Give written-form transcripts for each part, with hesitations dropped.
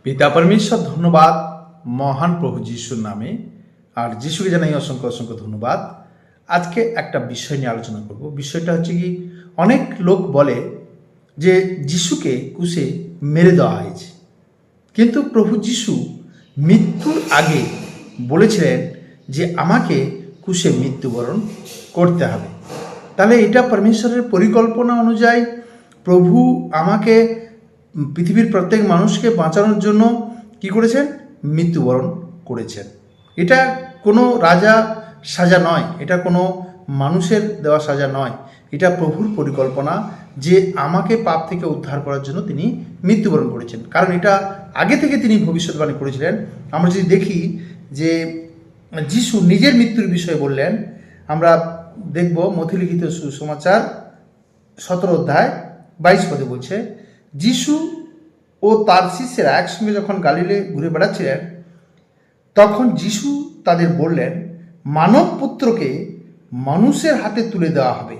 পিতা পরমেশ্বর ধন্যবাদ মহান প্রভু যিশুর নামে। আর যিশুকে জানাই অসংখ্য অসংখ্য ধন্যবাদ। আজকে একটা বিষয় নিয়ে আলোচনা করব। বিষয়টা হচ্ছে কি, অনেক লোক বলে যে যিশুকে ক্রুশে মেরে দেওয়া হয়েছে, কিন্তু প্রভু যিশু মৃত্যুর আগে বলেছিলেন যে আমাকে ক্রুশে মৃত্যুবরণ করতে হবে। তাহলে এটা পরমেশ্বরের পরিকল্পনা অনুযায়ী প্রভু আমাকে পৃথিবীর প্রত্যেক মানুষকে বাঁচানোর জন্য কি করেছেন? মৃত্যুবরণ করেছেন। এটা কোনো রাজা সাজা নয়, এটা কোনো মানুষের দেওয়া সাজা নয়, এটা প্রভুর পরিকল্পনা যে আমাকে পাপ থেকে উদ্ধার করার জন্য তিনি মৃত্যুবরণ করেছেন। কারণ এটা আগে থেকে তিনি ভবিষ্যৎবাণী করেছিলেন। আমরা যদি দেখি যে যিশু নিজের মৃত্যুর বিষয়ে বললেন, আমরা দেখব মথিলিখিত সুসমাচার 17 অধ্যায় 22 পদে বলছে, যিশু ও তার শিষ্যেরা একসঙ্গে যখন গালিলে ঘুরে বেড়াচ্ছিলেন, তখন যিশু তাদের বললেন, মানব পুত্রকে মানুষের হাতে তুলে দেওয়া হবে,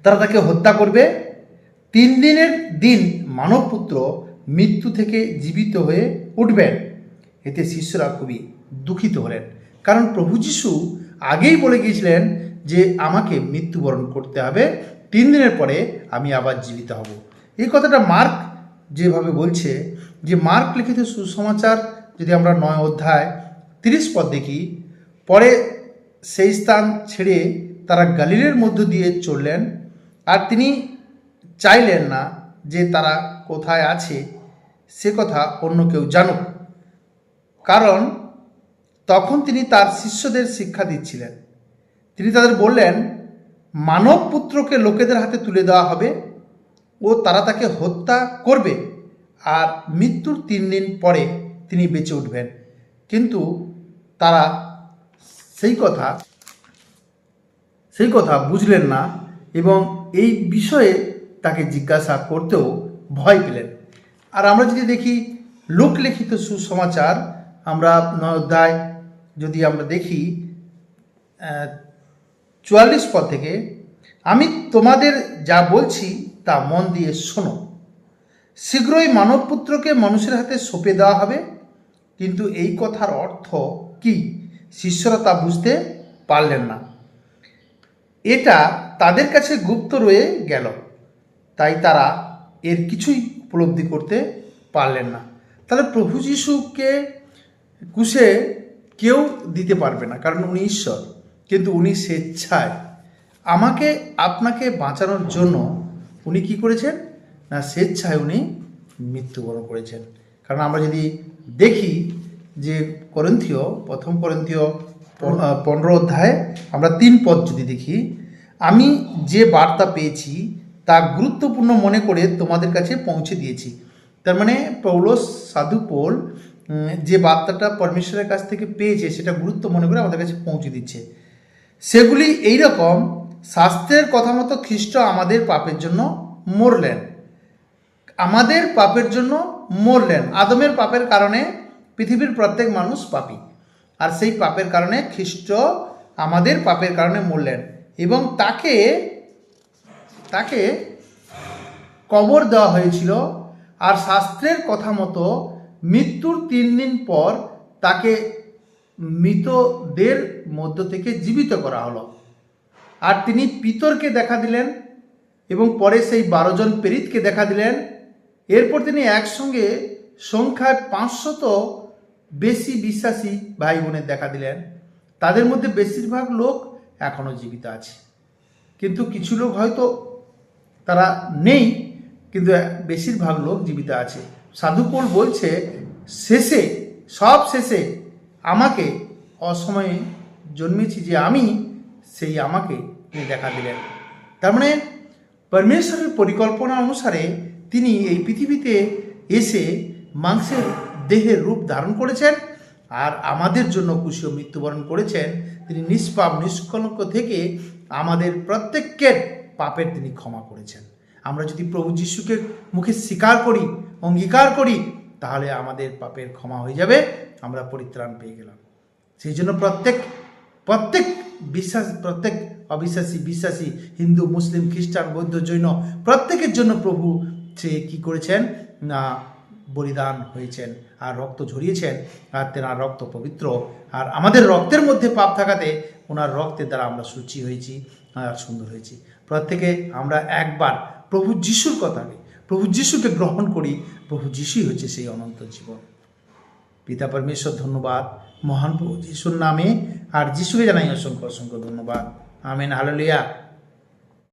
তারা তাকে হত্যা করবে। 3 দিনের দিন মানব পুত্র মৃত্যু থেকে জীবিত হয়ে উঠবেন। এতে শিষ্যরা খুবই দুঃখিত হলেন, কারণ প্রভু যিশু আগেই বলে গিয়েছিলেন যে আমাকে মৃত্যুবরণ করতে হবে, 3 দিনের পরে আমি আবার জীবিত হব। এই কথাটা মার্ক যেভাবে বলছে, যে মার্ক লিখিত সুসমাচার যদি আমরা 9 অধ্যায় 30 পদ দেখি, পরে সেই স্থান ছেড়ে তারা গালিলের মধ্য দিয়ে চললেন, আর তিনি চাইলেন না যে তারা কোথায় আছে সে কথা অন্য কেউ জানুক, কারণ তখন তিনি তার শিষ্যদের শিক্ষা দিচ্ছিলেন। তিনি তাদের বললেন, মানব পুত্রকে লোকেদের হাতে তুলে দেওয়া হবে ও তারা তাকে হত্যা করবে, আর মৃত্যুর 3 দিন পরে তিনি বেঁচে উঠবেন। কিন্তু তারা সেই কথা বুঝলেন না এবং এই বিষয়ে তাকে জিজ্ঞাসা করতেও ভয় পেলেন। আর আমরা যদি দেখি লোকলিখিত সুসমাচার, আমরা 9 অধ্যায় যদি আমরা দেখি 44 পদ থেকে, আমি তোমাদের যা বলছি তা মন দিয়ে শোনো। শীঘ্রই মানবপুত্রকে মানুষের হাতে সঁপে দেওয়া হবে। কিন্তু এই কথার অর্থ কি শিষ্যরা তা বুঝতে পারলেন না। এটা তাদের কাছে গুপ্ত রয়ে গেল, তাই তারা এর কিছুই উপলব্ধি করতে পারলেন না। তাহলে প্রভু যিশুকে ক্রুশে কেউ দিতে পারবে না, কারণ উনি ঈশ্বর, কিন্তু উনি স্বেচ্ছায় আমাকে আপনাকে বাঁচানোর জন্য উনি কি করেছেন না, স্বেচ্ছায় উনি মৃত্যুবরণ করেছেন। কারণ আমরা যদি দেখি যে প্রথম করিন্থীয় 15 অধ্যায় আমরা 3 পদ যদি দেখি, আমি যে বার্তা পেয়েছি তা গুরুত্বপূর্ণ মনে করে তোমাদের কাছে পৌঁছে দিয়েছি। তার মানে সাধু পৌল যে বার্তাটা পরমেশ্বরের কাছ থেকে পেয়েছে সেটা গুরুত্ব মনে করে আমাদের কাছে পৌঁছে দিচ্ছে। সেগুলি এইরকম, শাস্ত্রের কথা মতো খ্রিস্ট আমাদের পাপের জন্য মরলেন। আমাদের পাপের জন্য মরলেন। আদমের পাপের কারণে পৃথিবীর প্রত্যেক মানুষ পাপী, আর সেই পাপের কারণে খ্রিস্ট আমাদের পাপের কারণে মরলেন এবং তাকে কবর দেওয়া হয়েছিল। আর শাস্ত্রের কথা মতো মৃত্যুর 3 দিন পর তাকে মৃতদের মধ্য থেকে জীবিত করা হলো। আর তিনি পিতরকে দেখা দিলেন এবং পরে সেই 12 জন প্রেরিতকে দেখা দিলেন। এরপর তিনি একসঙ্গে সংখ্যায় 500 বেশি বিশ্বাসী ভাই বোনের দেখা দিলেন। তাদের মধ্যে বেশিরভাগ লোক এখনও জীবিত আছে, কিন্তু কিছু লোক হয়তো তারা নেই, কিন্তু বেশিরভাগ লোক জীবিত আছে। সাধু পৌল বলছে, সব শেষে আমাকে অসময়ে জন্মেছি যে আমি, সেই আমাকে তিনি দেখা দিলেন। তার মানে পরমেশ্বরের পরিকল্পনা অনুসারে তিনি এই পৃথিবীতে এসে মাংসের দেহের রূপ ধারণ করেছেন আর আমাদের জন্য ক্রুশে মৃত্যুবরণ করেছেন। তিনি নিষ্পাপ নিষ্কলঙ্ক থেকে আমাদের প্রত্যেকের পাপের তিনি ক্ষমা করেছেন। আমরা যদি প্রভু যিশুকে মুখে স্বীকার করি, অঙ্গীকার করি, তাহলে আমাদের পাপের ক্ষমা হয়ে যাবে, আমরা পরিত্রাণ পেয়ে গেলাম। সেই জন্য প্রত্যেক অবিশ্বাসী, বিশ্বাসী, হিন্দু, মুসলিম, খ্রিস্টান, বৌদ্ধ, জৈন প্রত্যেকের জন্য প্রভু সে কী করেছেন না, বলিদান হয়েছেন আর রক্ত ঝরিয়েছেন, আর তেনার রক্ত পবিত্র, আর আমাদের রক্তের মধ্যে পাপ থাকাতে ওনার রক্তের দ্বারা আমরা শুচি হয়েছি আর সুন্দর হয়েছি। প্রত্যেকে আমরা একবার প্রভু যিশুর কথাকে, প্রভু যিশুকে গ্রহণ করি। প্রভু যিশুই হচ্ছে সেই অনন্ত জীবন। পিতা পরমেশ্বর ধন্যবাদ মহান প্রভু যিশুর নামে, আর যিশুকে জানাই অসংখ্য অসংখ্য ধন্যবাদ। Amen, hallelujah.